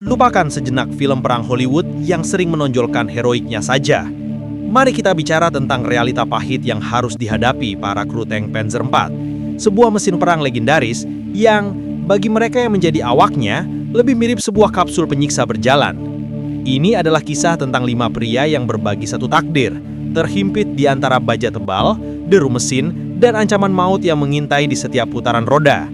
Lupakan sejenak film perang Hollywood yang sering menonjolkan heroiknya saja. Mari kita bicara tentang realita pahit yang harus dihadapi para kru tank Panzer IV, sebuah mesin perang legendaris yang, bagi mereka yang menjadi awaknya, lebih mirip sebuah kapsul penyiksa berjalan. Ini adalah kisah tentang 5 pria yang berbagi satu takdir, terhimpit di antara baja tebal, deru mesin, dan ancaman maut yang mengintai di setiap putaran roda.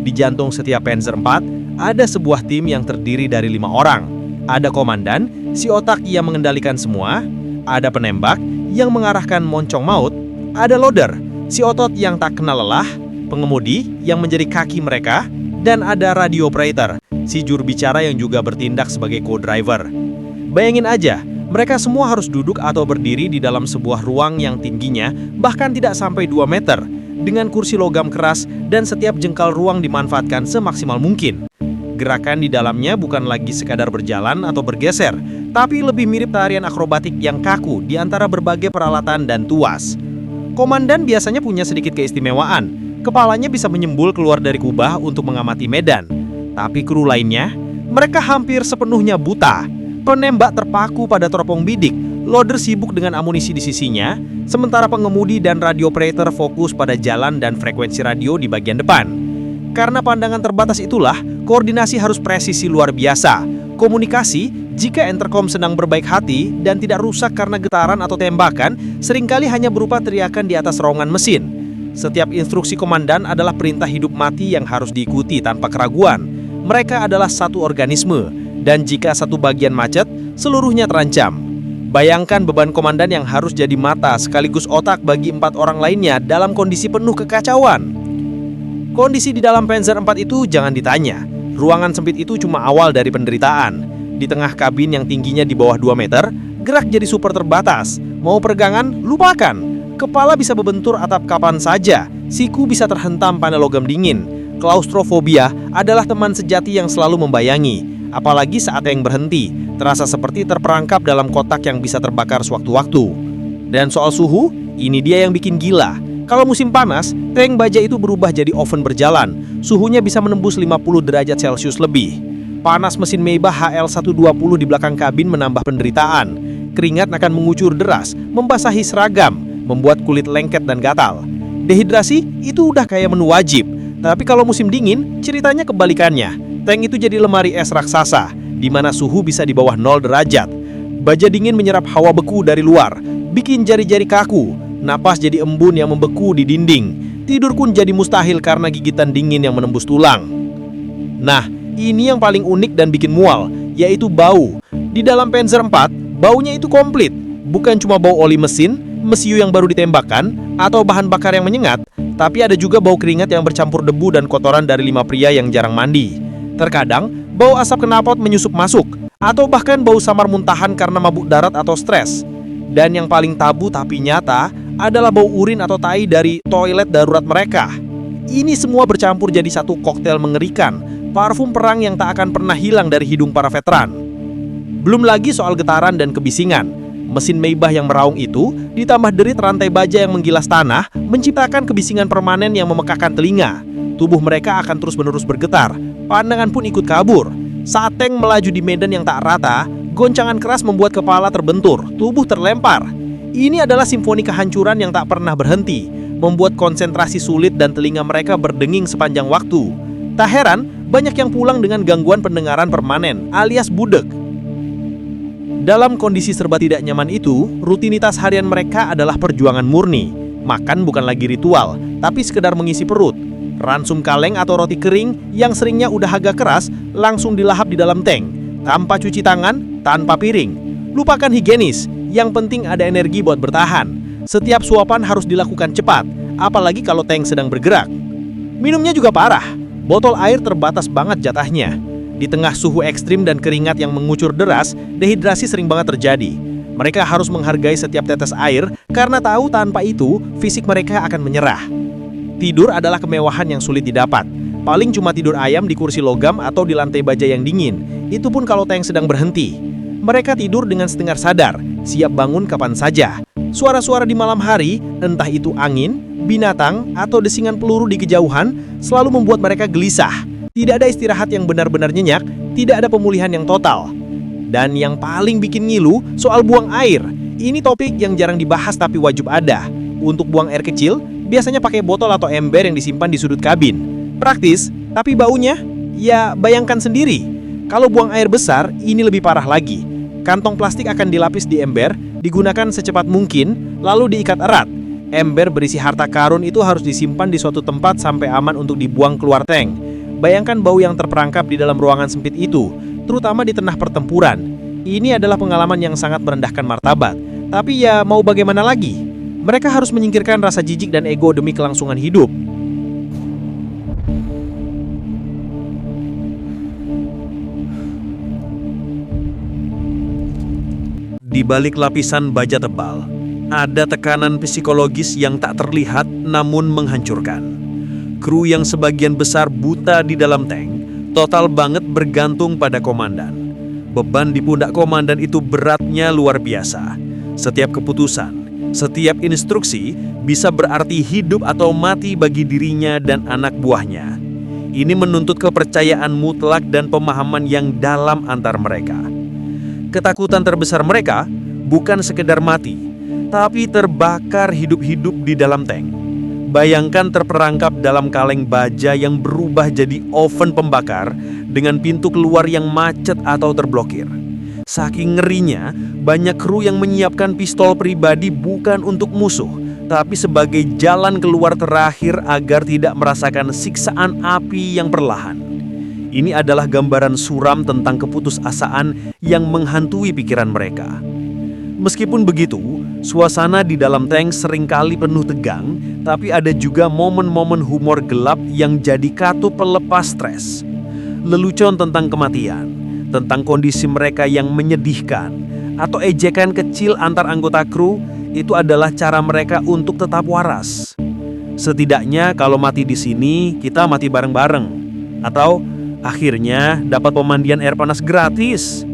Di jantung setiap Panzer IV, ada sebuah tim yang terdiri dari 5 orang. Ada komandan, si otak yang mengendalikan semua, ada penembak yang mengarahkan moncong maut, ada loader, si otot yang tak kenal lelah, pengemudi yang menjadi kaki mereka, dan ada radio operator, si juru bicara yang juga bertindak sebagai co-driver. Bayangin aja, mereka semua harus duduk atau berdiri di dalam sebuah ruang yang tingginya bahkan tidak sampai 2 meter, dengan kursi logam keras dan setiap jengkal ruang dimanfaatkan semaksimal mungkin. Gerakan di dalamnya bukan lagi sekadar berjalan atau bergeser, tapi lebih mirip tarian akrobatik yang kaku di antara berbagai peralatan dan tuas. Komandan biasanya punya sedikit keistimewaan. Kepalanya bisa menyembul keluar dari kubah untuk mengamati medan. Tapi kru lainnya, mereka hampir sepenuhnya buta. Penembak terpaku pada teropong bidik, loader sibuk dengan amunisi di sisinya, sementara pengemudi dan radio operator fokus pada jalan dan frekuensi radio di bagian depan. Karena pandangan terbatas itulah, koordinasi harus presisi luar biasa. Komunikasi, jika intercom sedang berbaik hati dan tidak rusak karena getaran atau tembakan, seringkali hanya berupa teriakan di atas raungan mesin. Setiap instruksi komandan adalah perintah hidup mati yang harus diikuti tanpa keraguan. Mereka adalah satu organisme, dan jika satu bagian macet, seluruhnya terancam. Bayangkan beban komandan yang harus jadi mata sekaligus otak bagi 4 orang lainnya dalam kondisi penuh kekacauan. Kondisi di dalam Panzer IV itu jangan ditanya. Ruangan sempit itu cuma awal dari penderitaan. Di tengah kabin yang tingginya di bawah 2 meter, gerak jadi super terbatas. Mau peregangan? Lupakan. Kepala bisa berbentur atap kapan saja. Siku bisa terhentam panel logam dingin. Klaustrofobia adalah teman sejati yang selalu membayangi. Apalagi saat yang berhenti, terasa seperti terperangkap dalam kotak yang bisa terbakar sewaktu-waktu. Dan soal suhu, ini dia yang bikin gila. Kalau musim panas, tank baja itu berubah jadi oven berjalan. Suhunya bisa menembus 50 derajat Celcius lebih. Panas mesin Maybach HL120 di belakang kabin menambah penderitaan. Keringat akan mengucur deras, membasahi seragam, membuat kulit lengket dan gatal. Dehidrasi itu udah kayak menu wajib. Tapi kalau musim dingin, ceritanya kebalikannya. Tank itu jadi lemari es raksasa, di mana suhu bisa di bawah 0 derajat. Baja dingin menyerap hawa beku dari luar, bikin jari-jari kaku. Napas jadi embun yang membeku di dinding. Tidur pun jadi mustahil karena gigitan dingin yang menembus tulang. Nah, ini yang paling unik dan bikin mual, yaitu bau. Di dalam Panzer IV, baunya itu komplit. Bukan cuma bau oli mesin, mesiu yang baru ditembakkan, atau bahan bakar yang menyengat, tapi ada juga bau keringat yang bercampur debu dan kotoran dari 5 pria yang jarang mandi. Terkadang, bau asap knalpot menyusup masuk, atau bahkan bau samar muntahan karena mabuk darat atau stres. Dan yang paling tabu tapi nyata adalah bau urin atau tai dari toilet darurat mereka. Ini semua bercampur jadi satu koktail mengerikan, parfum perang yang tak akan pernah hilang dari hidung para veteran. Belum lagi soal getaran dan kebisingan. Mesin Maybach yang meraung itu, ditambah derit rantai baja yang menggilas tanah, menciptakan kebisingan permanen yang memekakkan telinga. Tubuh mereka akan terus-menerus bergetar, pandangan pun ikut kabur. Saat tank melaju di medan yang tak rata, goncangan keras membuat kepala terbentur, tubuh terlempar. Ini adalah simfoni kehancuran yang tak pernah berhenti, membuat konsentrasi sulit dan telinga mereka berdenging sepanjang waktu. Tak heran, banyak yang pulang dengan gangguan pendengaran permanen, alias budek. Dalam kondisi serba tidak nyaman itu, rutinitas harian mereka adalah perjuangan murni. Makan bukan lagi ritual, tapi sekedar mengisi perut. Ransum kaleng atau roti kering yang seringnya udah agak keras, langsung dilahap di dalam tank. Tanpa cuci tangan, tanpa piring. Lupakan higienis, yang penting ada energi buat bertahan. Setiap suapan harus dilakukan cepat, apalagi kalau tank sedang bergerak. Minumnya juga parah, botol air terbatas banget jatahnya. Di tengah suhu ekstrim dan keringat yang mengucur deras, dehidrasi sering banget terjadi. Mereka harus menghargai setiap tetes air, karena tahu tanpa itu, fisik mereka akan menyerah. Tidur adalah kemewahan yang sulit didapat. Paling cuma tidur ayam di kursi logam atau di lantai baja yang dingin. Itu pun kalau tank sedang berhenti. Mereka tidur dengan setengah sadar, siap bangun kapan saja. Suara-suara di malam hari, entah itu angin, binatang, atau desingan peluru di kejauhan, selalu membuat mereka gelisah. Tidak ada istirahat yang benar-benar nyenyak, tidak ada pemulihan yang total. Dan yang paling bikin ngilu soal buang air. Ini topik yang jarang dibahas tapi wajib ada. Untuk buang air kecil, biasanya pakai botol atau ember yang disimpan di sudut kabin. Praktis, tapi baunya? Ya bayangkan sendiri. Kalau buang air besar, ini lebih parah lagi. Kantong plastik akan dilapis di ember, digunakan secepat mungkin, lalu diikat erat. Ember berisi harta karun itu harus disimpan di suatu tempat sampai aman untuk dibuang keluar tank. Bayangkan bau yang terperangkap di dalam ruangan sempit itu, terutama di tengah pertempuran. Ini adalah pengalaman yang sangat merendahkan martabat. Tapi ya mau bagaimana lagi? Mereka harus menyingkirkan rasa jijik dan ego demi kelangsungan hidup. Di balik lapisan baja tebal, ada tekanan psikologis yang tak terlihat namun menghancurkan. Kru yang sebagian besar buta di dalam tank, total banget bergantung pada komandan. Beban di pundak komandan itu beratnya luar biasa. Setiap keputusan, setiap instruksi bisa berarti hidup atau mati bagi dirinya dan anak buahnya. Ini menuntut kepercayaan mutlak dan pemahaman yang dalam antar mereka. Ketakutan terbesar mereka bukan sekedar mati, tapi terbakar hidup-hidup di dalam tank. Bayangkan terperangkap dalam kaleng baja yang berubah jadi oven pembakar dengan pintu keluar yang macet atau terblokir. Saking ngerinya, banyak kru yang menyiapkan pistol pribadi bukan untuk musuh, tapi sebagai jalan keluar terakhir agar tidak merasakan siksaan api yang perlahan. Ini adalah gambaran suram tentang keputusasaan yang menghantui pikiran mereka. Meskipun begitu, suasana di dalam tank seringkali penuh tegang, tapi ada juga momen-momen humor gelap yang jadi katu pelepas stres. Lelucon tentang kematian, tentang kondisi mereka yang menyedihkan, atau ejekan kecil antar anggota kru, itu adalah cara mereka untuk tetap waras. Setidaknya kalau mati di sini, kita mati bareng-bareng. Atau akhirnya dapat pemandian air panas gratis.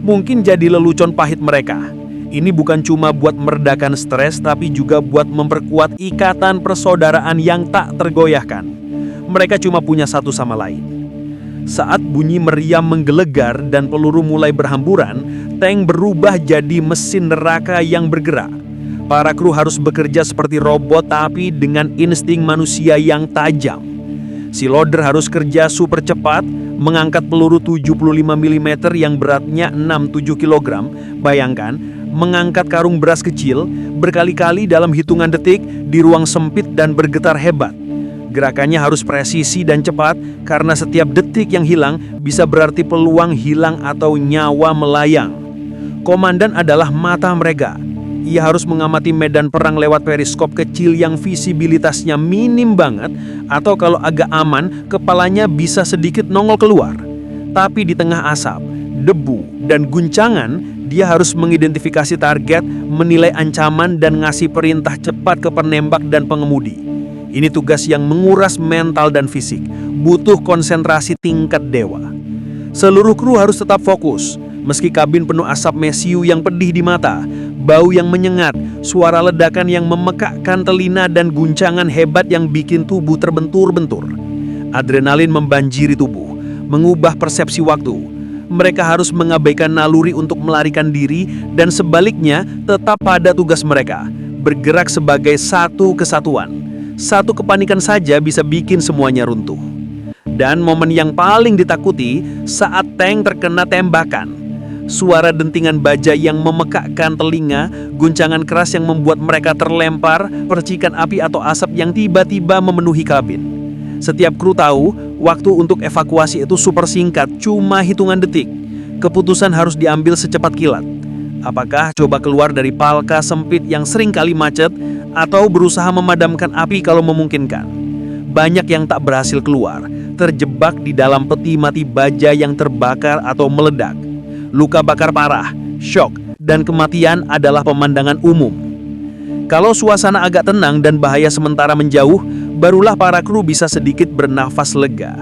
Mungkin jadi lelucon pahit mereka. Ini bukan cuma buat meredakan stres, tapi juga buat memperkuat ikatan persaudaraan yang tak tergoyahkan. Mereka cuma punya satu sama lain. Saat bunyi meriam menggelegar dan peluru mulai berhamburan, tank berubah jadi mesin neraka yang bergerak. Para kru harus bekerja seperti robot tapi dengan insting manusia yang tajam. Si loader harus kerja super cepat, mengangkat peluru 75 mm yang beratnya 6-7 kg. Bayangkan, mengangkat karung beras kecil berkali-kali dalam hitungan detik di ruang sempit dan bergetar hebat. Gerakannya harus presisi dan cepat karena setiap detik yang hilang bisa berarti peluang hilang atau nyawa melayang. Komandan adalah mata mereka. Ia harus mengamati medan perang lewat periskop kecil yang visibilitasnya minim banget, atau kalau agak aman, kepalanya bisa sedikit nongol keluar. Tapi di tengah asap, debu, dan guncangan, dia harus mengidentifikasi target, menilai ancaman, dan ngasih perintah cepat ke penembak dan pengemudi. Ini tugas yang menguras mental dan fisik, butuh konsentrasi tingkat dewa. Seluruh kru harus tetap fokus, meski kabin penuh asap mesiu yang pedih di mata, bau yang menyengat, suara ledakan yang memekakkan telinga, dan guncangan hebat yang bikin tubuh terbentur-bentur. Adrenalin membanjiri tubuh, mengubah persepsi waktu. Mereka harus mengabaikan naluri untuk melarikan diri dan sebaliknya tetap pada tugas mereka, bergerak sebagai satu kesatuan. Satu kepanikan saja bisa bikin semuanya runtuh. Dan momen yang paling ditakuti saat tank terkena tembakan. Suara dentingan baja yang memekakkan telinga, guncangan keras yang membuat mereka terlempar, percikan api atau asap yang tiba-tiba memenuhi kabin. Setiap kru tahu, waktu untuk evakuasi itu super singkat, cuma hitungan detik. Keputusan harus diambil secepat kilat. Apakah coba keluar dari palka sempit yang sering kali macet, atau berusaha memadamkan api kalau memungkinkan? Banyak yang tak berhasil keluar, terjebak di dalam peti mati baja yang terbakar atau meledak. Luka bakar parah, syok, dan kematian adalah pemandangan umum. Kalau suasana agak tenang dan bahaya sementara menjauh, barulah para kru bisa sedikit bernafas lega.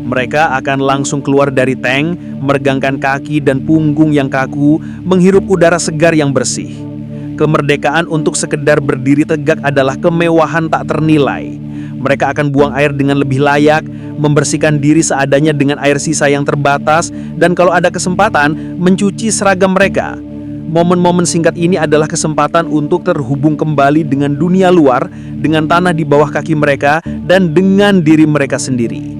Mereka akan langsung keluar dari tank, meregangkan kaki dan punggung yang kaku, menghirup udara segar yang bersih. Kemerdekaan untuk sekedar berdiri tegak adalah kemewahan tak ternilai. Mereka akan buang air dengan lebih layak, membersihkan diri seadanya dengan air sisa yang terbatas, dan kalau ada kesempatan, mencuci seragam mereka. Momen-momen singkat ini adalah kesempatan untuk terhubung kembali dengan dunia luar, dengan tanah di bawah kaki mereka, dan dengan diri mereka sendiri.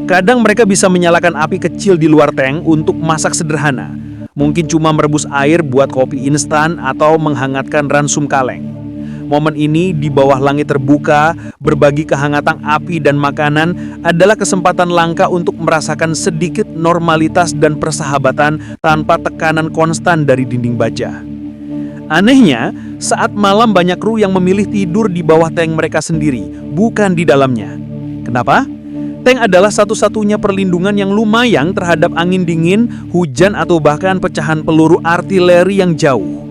Kadang mereka bisa menyalakan api kecil di luar tank untuk masak sederhana. Mungkin cuma merebus air buat kopi instan atau menghangatkan ransum kaleng. Momen ini di bawah langit terbuka, berbagi kehangatan api dan makanan adalah kesempatan langka untuk merasakan sedikit normalitas dan persahabatan tanpa tekanan konstan dari dinding baja. Anehnya, saat malam banyak kru yang memilih tidur di bawah tank mereka sendiri, bukan di dalamnya. Kenapa? Tank adalah satu-satunya perlindungan yang lumayan terhadap angin dingin, hujan atau bahkan pecahan peluru artileri yang jauh.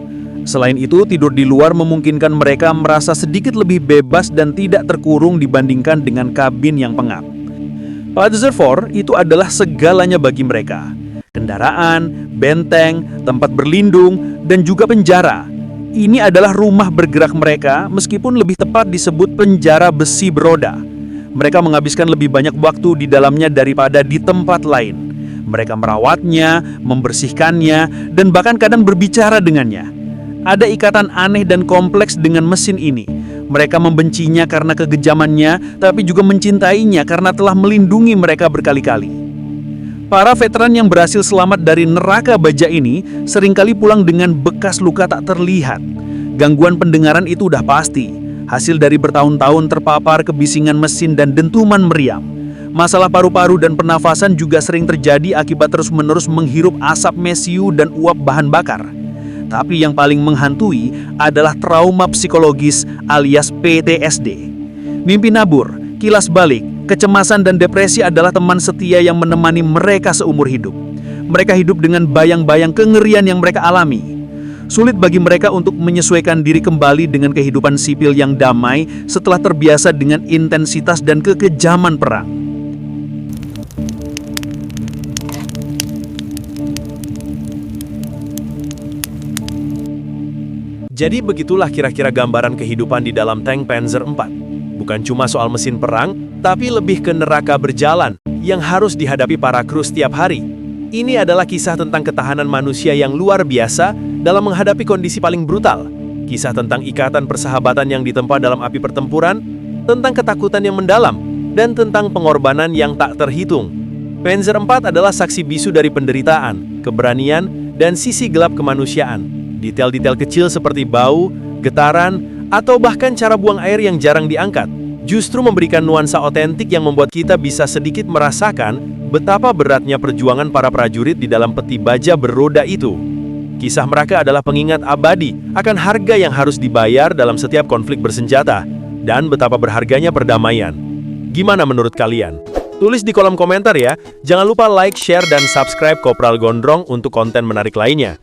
Selain itu, tidur di luar memungkinkan mereka merasa sedikit lebih bebas dan tidak terkurung dibandingkan dengan kabin yang pengap. Reservoir itu adalah segalanya bagi mereka. Kendaraan, benteng, tempat berlindung, dan juga penjara. Ini adalah rumah bergerak mereka, meskipun lebih tepat disebut penjara besi beroda. Mereka menghabiskan lebih banyak waktu di dalamnya daripada di tempat lain. Mereka merawatnya, membersihkannya, dan bahkan kadang berbicara dengannya. Ada ikatan aneh dan kompleks dengan mesin ini. Mereka membencinya karena kekejamannya, tapi juga mencintainya karena telah melindungi mereka berkali-kali. Para veteran yang berhasil selamat dari neraka baja ini seringkali pulang dengan bekas luka tak terlihat. Gangguan pendengaran itu udah pasti. Hasil dari bertahun-tahun terpapar kebisingan mesin dan dentuman meriam. Masalah paru-paru dan pernafasan juga sering terjadi akibat terus-menerus menghirup asap mesiu dan uap bahan bakar. Tapi yang paling menghantui adalah trauma psikologis alias PTSD. Mimpi nabur, kilas balik, kecemasan dan depresi adalah teman setia yang menemani mereka seumur hidup. Mereka hidup dengan bayang-bayang kengerian yang mereka alami. Sulit bagi mereka untuk menyesuaikan diri kembali dengan kehidupan sipil yang damai setelah terbiasa dengan intensitas dan kekejaman perang. Jadi begitulah kira-kira gambaran kehidupan di dalam tank Panzer IV. Bukan cuma soal mesin perang, tapi lebih ke neraka berjalan yang harus dihadapi para kru setiap hari. Ini adalah kisah tentang ketahanan manusia yang luar biasa dalam menghadapi kondisi paling brutal. Kisah tentang ikatan persahabatan yang ditempa dalam api pertempuran, tentang ketakutan yang mendalam, dan tentang pengorbanan yang tak terhitung. Panzer IV adalah saksi bisu dari penderitaan, keberanian, dan sisi gelap kemanusiaan. Detail-detail kecil seperti bau, getaran, atau bahkan cara buang air yang jarang diangkat, justru memberikan nuansa otentik yang membuat kita bisa sedikit merasakan betapa beratnya perjuangan para prajurit di dalam peti baja beroda itu. Kisah mereka adalah pengingat abadi akan harga yang harus dibayar dalam setiap konflik bersenjata, dan betapa berharganya perdamaian. Gimana menurut kalian? Tulis di kolom komentar ya. Jangan lupa like, share, dan subscribe Kopral Gondrong untuk konten menarik lainnya.